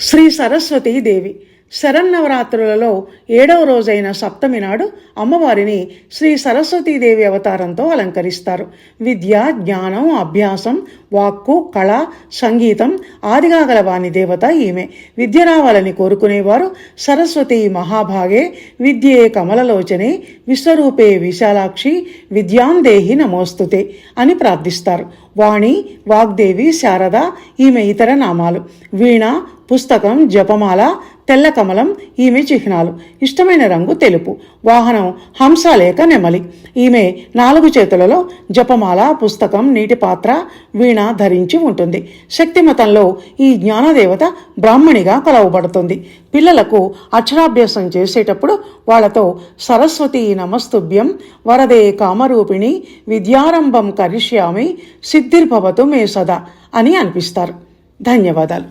శ్రీ సరస్వతీ దేవి శరన్నవరాత్రులలో 7వ రోజైన సప్తమి నాడు అమ్మవారిని శ్రీ సరస్వతీదేవి అవతారంతో అలంకరిస్తారు. విద్య, జ్ఞానం, అభ్యాసం, వాక్కు, కళ, సంగీతం ఆదిగా గల వాణి దేవత ఈమె. విద్య రావాలని కోరుకునేవారు సరస్వతీ మహాభాగే విద్యే కమలలోచనే విశ్వరూపే విశాలాక్షి విద్యాందేహి నమోస్తుతే అని ప్రార్థిస్తారు. వాణి, వాగ్దేవి, శారద ఈమె ఇతర నామాలు. వీణ, పుస్తకం, జపమాల, తెల్ల కమలం ఈమె చిహ్నాలు. ఇష్టమైన రంగు తెలుపు. వాహనం హంస లేక నెమలి. ఈమె 4 చేతులలో జపమాల, పుస్తకం, నీటి పాత్ర, వీణ ధరించి ఉంటుంది. శక్తిమతంలో ఈ జ్ఞానదేవత బ్రాహ్మణిగా కొలవబడుతుంది. పిల్లలకు అక్షరాభ్యాసం చేసేటప్పుడు వాళ్లతో సరస్వతీ నమస్తుభ్యం వరదే కామరూపిణి విద్యారంభం కరిష్యామి సిద్ధిర్భవతు మే సదా అని అనిపిస్తారు. ధన్యవాదాలు.